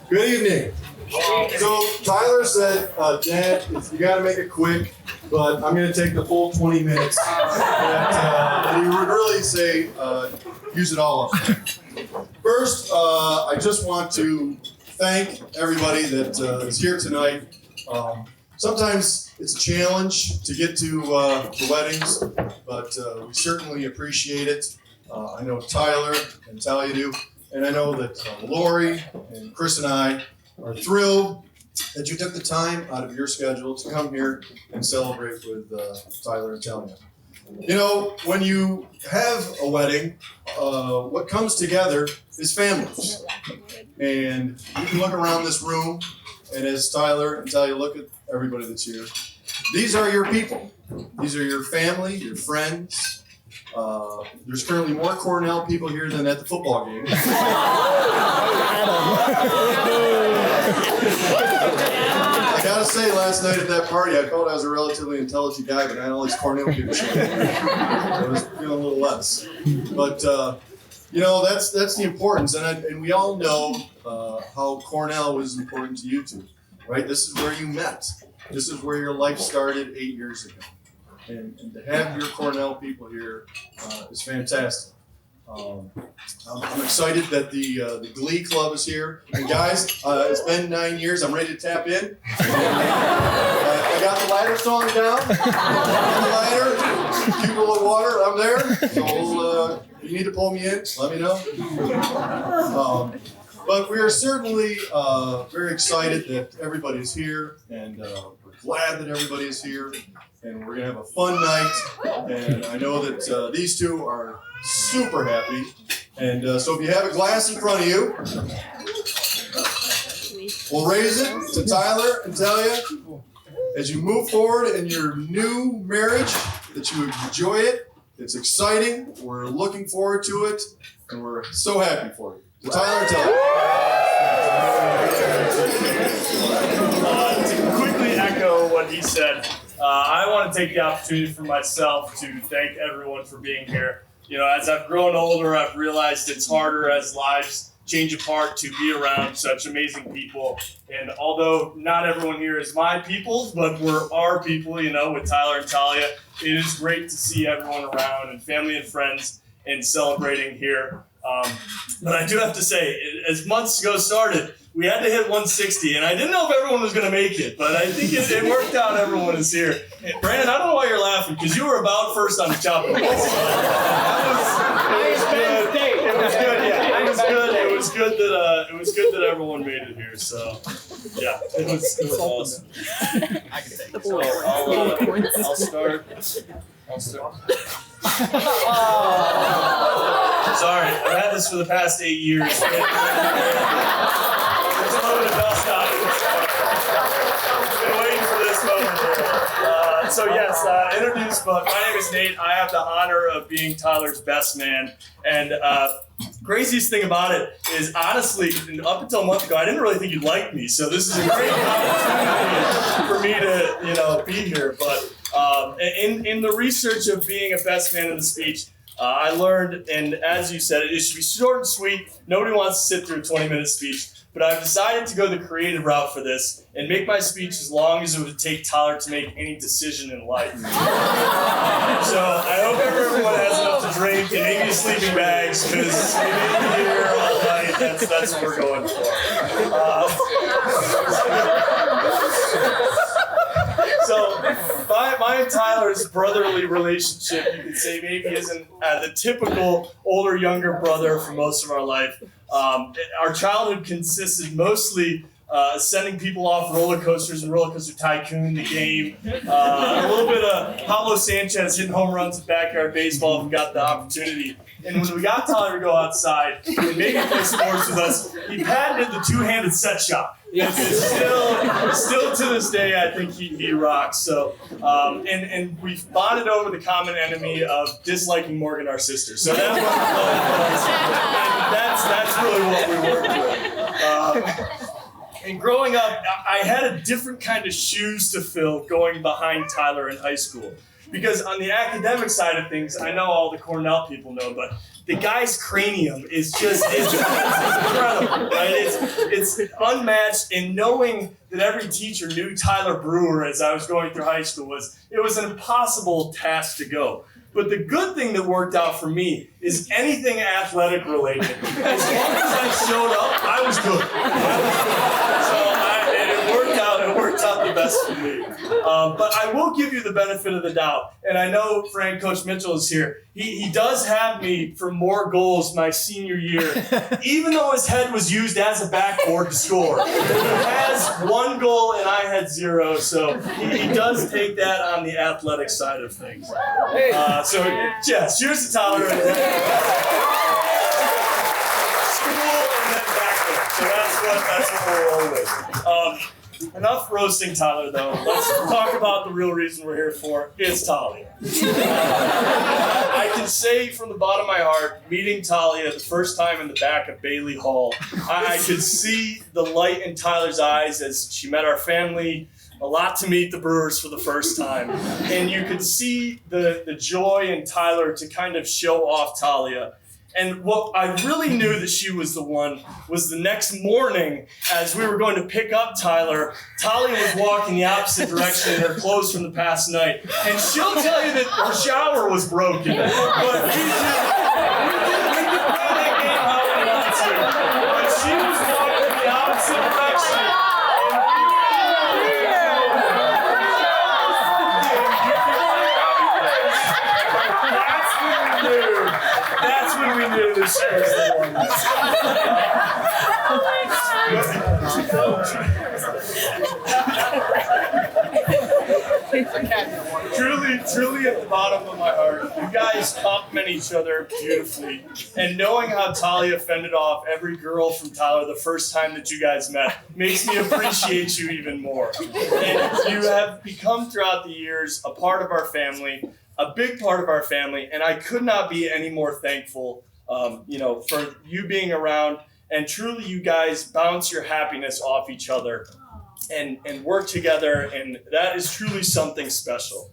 Good evening. So Tyler said, Dad, you got to make it quick, but I'm going to take the full 20 minutes. And he would really say, use it all up. First, I just want to thank everybody that is here tonight. Sometimes it's a challenge to get to weddings, but we certainly appreciate it. I know Tyler and Talia do, and I know that Lori and Chris and I are thrilled that you took the time out of your schedule to come here and celebrate with Tyler and Talia. You know, when you have a wedding, what comes together is families. And you can look around this room, and as Tyler and Talia look at everybody that's here, these are your people. These are your family, your friends. There's currently more Cornell people here than at the football game. I gotta say, last night at that party, I felt I was a relatively intelligent guy, but I had all these Cornell people showing up. I was feeling a little less. But, you know, that's the importance. And we all know how Cornell was important to you two, right? This is where you met. This is where your life started 8 years ago. And to have your Cornell people here is fantastic. I'm excited that the Glee Club is here. And guys, it's been 9 years. I'm ready to tap in. I got the ladder song down. The ladder. Keep a little water. I'm there. So if you need to pull me in, let me know. But we are certainly very excited that everybody's here, and we're glad that everybody is here, and we're gonna have a fun night. And I know that these two are super happy. And so if you have a glass in front of you, we'll raise it to Tyler and Talia as you move forward in your new marriage, that you enjoy it. It's exciting. We're looking forward to it, and we're so happy for you. To Tyler and Talia. To quickly echo what he said, I want to take the opportunity for myself to thank everyone for being here. You know, as I've grown older, I've realized it's harder as lives change apart to be around such amazing people. And although not everyone here is my people, but we're our people, you know, with Tyler and Talia, it is great to see everyone around and family and friends and celebrating here. But I do have to say, as months ago started, we had to hit 160, and I didn't know if everyone was going to make it, but I think it worked out. Everyone is here. And Brandon, I don't know why you're laughing, because you were about first on the chopping list. It was good. It was good. Yeah, it was good that everyone made it here. So, yeah, it was awesome. I can take it. So I'll start. Sorry, I've had this for the past 8 years. There's a load of dust on it. I've been waiting for this moment. So yes, introduce, but my name is Nate. I have the honor of being Tyler's best man. And craziest thing about it is, honestly, up until a month ago, I didn't really think you'd like me. So this is a great opportunity for me to, be here. But in the research of being a best man in the speech, I learned, and as you said, it should be short and sweet. Nobody wants to sit through a 20-minute speech. But I've decided to go the creative route for this and make my speech as long as it would take Tyler to make any decision in life. So I hope everyone has enough to drink and maybe sleeping bags, because we may be here all night. That's what we're going for. So my and Tyler's brotherly relationship, you could say, maybe isn't the typical older-younger brother for most of our life. Our childhood consisted mostly sending people off roller coasters and Roller Coaster Tycoon, the game. A little bit of Pablo Sanchez hitting home runs at backyard baseball if we got the opportunity. And when we got Tyler to go outside and maybe play sports with us, he patented the two-handed set shot. Still to this day, I think he rocks. So, and we've bonded over the common enemy of disliking Morgan, our sister. So that's really what we worked with. And growing up, I had a different kind of shoes to fill going behind Tyler in high school. Because on the academic side of things, I know all the Cornell people know, but the guy's cranium is just it's incredible, right? It's unmatched. And knowing that every teacher knew Tyler Brewer as I was going through high school it was an impossible task to go. But the good thing that worked out for me is anything athletic related. As long as I showed up, I was good. So it worked out the best for me. But I will give you the benefit of the doubt. And I know Coach Mitchell is here. He does have me for more goals my senior year, even though his head was used as a backboard to score. He has 1 goal and I had 0, so he does take that on the athletic side of things. So yes, cheers to Tyler. School and then backboard. So that's what we're rolling with. Enough roasting Tyler, though. Let's talk about the real reason we're here for. It's Talia. I can say from the bottom of my heart, meeting Talia the first time in the back of Bailey Hall, I could see the light in Tyler's eyes as she met our family. A lot to meet the Brewers for the first time. And you could see the joy in Tyler to kind of show off Talia. And what I really knew that she was the one was the next morning, as we were going to pick up Tyler, Talia was walking the opposite direction in her clothes from the past night. And she'll tell you that her shower was broken. But we could play that game how we wanted to. But she was walking the opposite direction. That's when we knew that she was the one. Truly at the bottom of my heart, you guys compliment each other beautifully. And knowing how Talia fended off every girl from Tyler the first time that you guys met makes me appreciate you even more. And you have become throughout the years a part of our family, a big part of our family, and I could not be any more thankful, for you being around. And truly, you guys bounce your happiness off each other and work together, and that is truly something special.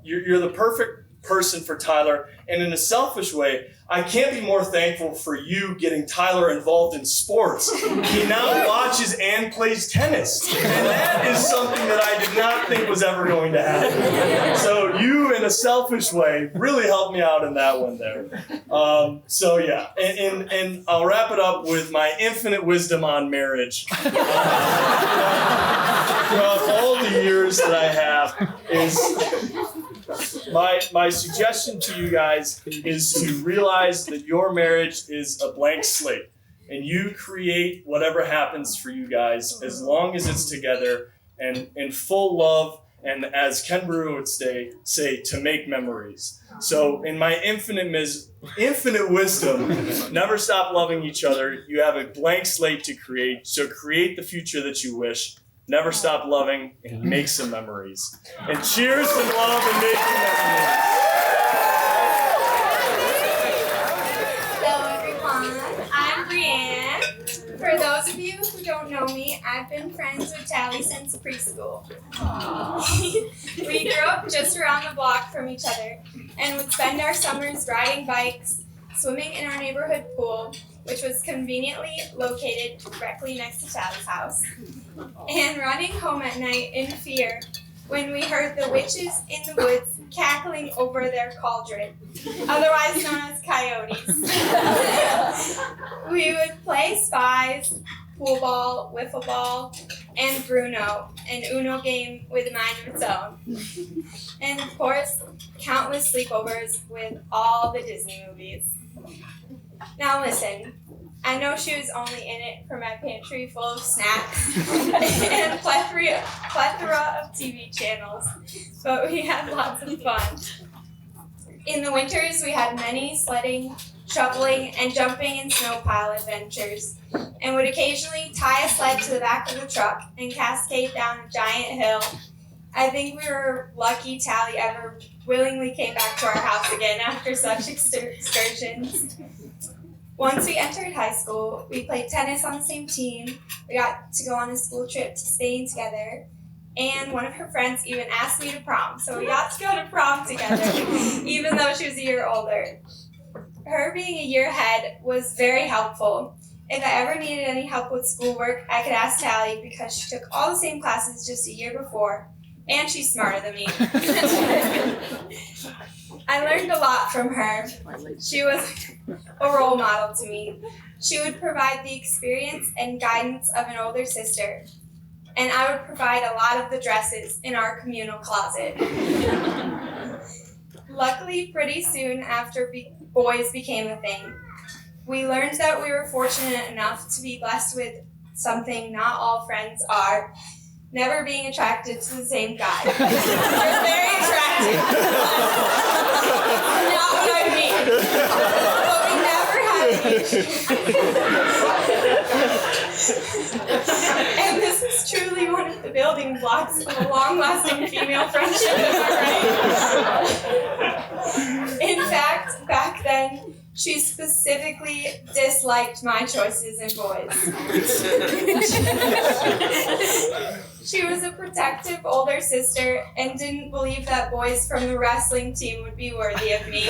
You're the perfect person for Tyler, and in a selfish way, I can't be more thankful for you getting Tyler involved in sports. He now watches and plays tennis, and that is something that I did not think was ever going to happen. So you, in a selfish way, really helped me out in that one there. So yeah, and I'll wrap it up with my infinite wisdom on marriage. Throughout all the years that I have is my suggestion to you guys is to realize that your marriage is a blank slate, and you create whatever happens for you guys as long as it's together and in full love, and as Ken Brewer would say, to make memories. So in my infinite wisdom, never stop loving each other. You have a blank slate to create, so create the future that you wish. Never stop loving and make some memories. And cheers to love and making memories. Hello everyone, I'm Brianne. For those of you who don't know me, I've been friends with Talia since preschool. We grew up just around the block from each other and would spend our summers riding bikes, swimming in our neighborhood pool, which was conveniently located directly next to Talia's house, and running home at night in fear when we heard the witches in the woods cackling over their cauldron, otherwise known as coyotes. We would play spies, pool ball, wiffle ball, and Bruno, an Uno game with a mind of its own. And of course, countless sleepovers with all the Disney movies. Now listen, I know she was only in it for my pantry full of snacks and plethora of TV channels, but we had lots of fun. In the winters, we had many sledding, shoveling, and jumping in snow pile adventures, and would occasionally tie a sled to the back of the truck and cascade down a giant hill. I think we were lucky Talia ever willingly came back to our house again after such excursions. Once we entered high school, we played tennis on the same team. We got to go on a school trip to Spain together. And one of her friends even asked me to prom. So we got to go to prom together, even though she was a year older. Her being a year ahead was very helpful. If I ever needed any help with schoolwork, I could ask Talia because she took all the same classes just a year before, and she's smarter than me. I learned a lot from her. She was a role model to me. She would provide the experience and guidance of an older sister, and I would provide a lot of the dresses in our communal closet. Luckily, pretty soon after boys became a thing, we learned that we were fortunate enough to be blessed with something not all friends are: never being attracted to the same guy. You're very attractive. Not what I mean. But we never had any. And this is truly one of the building blocks of a long-lasting female friendship, am I right? In fact, back then, she specifically disliked my choices in boys. She was a protective older sister and didn't believe that boys from the wrestling team would be worthy of me.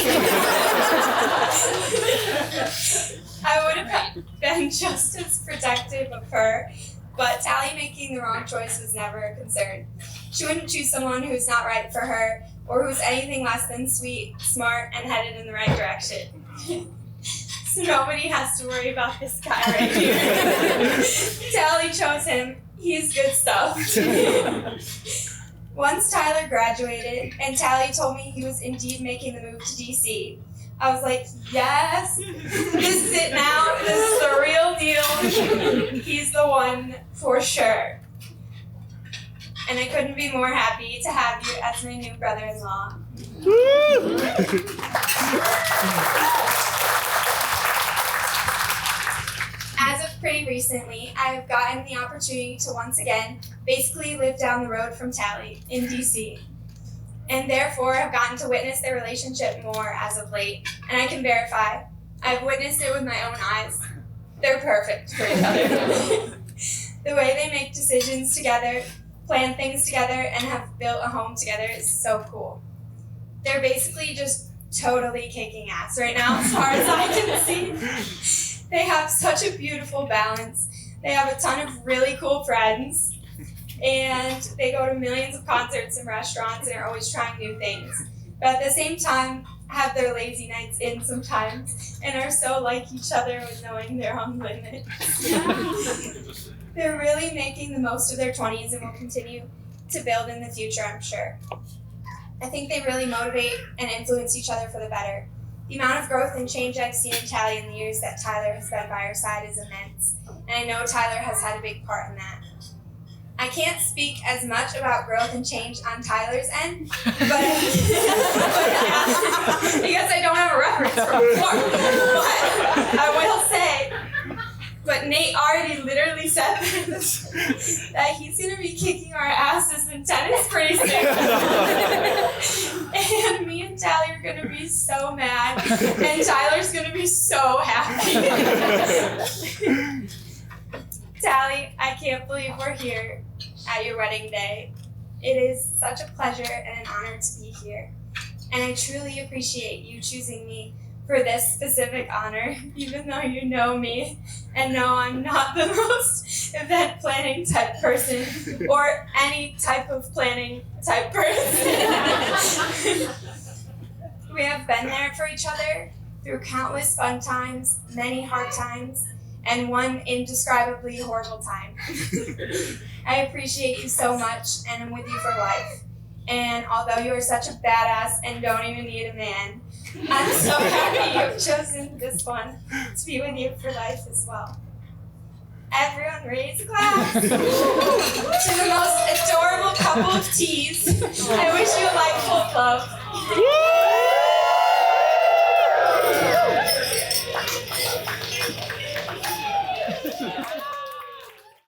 I would have been just as protective of her, but Talia making the wrong choice was never a concern. She wouldn't choose someone who's not right for her or who's anything less than sweet, smart, and headed in the right direction. So nobody has to worry about this guy right here. Talia chose him. He's good stuff. Once Tyler graduated and Talia told me he was indeed making the move to DC, I was like, yes, this is it now. This is the real deal. He's the one for sure. And I couldn't be more happy to have you as my new brother-in-law. As of pretty recently, I have gotten the opportunity to once again basically live down the road from Talia in DC, and therefore have gotten to witness their relationship more as of late, and I can verify, I've witnessed it with my own eyes. They're perfect for each other. The way they make decisions together, plan things together, and have built a home together is so cool. They're basically just totally kicking ass right now as far as I can see. They have such a beautiful balance. They have a ton of really cool friends, and they go to millions of concerts and restaurants and are always trying new things. But at the same time, have their lazy nights in sometimes and are so like each other with knowing their own limits. They're really making the most of their 20s and will continue to build in the future, I'm sure. I think they really motivate and influence each other for the better. The amount of growth and change I've seen in Talia in the years that Tyler has been by her side is immense, and I know Tyler has had a big part in that. I can't speak as much about growth and change on Tyler's end, but because I don't have a reference from before. But I will say, but Nate already literally said that he's going to be kicking our asses in tennis pretty soon. And me and Talia are going to be so mad, and Tyler's going to be so happy. Talia, I can't believe we're here at your wedding day. It is such a pleasure and an honor to be here. And I truly appreciate you choosing me for this specific honor, even though you know me and know I'm not the most event planning type person or any type of planning type person. We have been there for each other through countless fun times, many hard times, and one indescribably horrible time. I appreciate you so much and I'm with you for life. And although you are such a badass and don't even need a man, I'm so happy you've chosen this one to be with you for life as well. Everyone raise a glass to the most adorable couple of teas. I wish you a life full of love.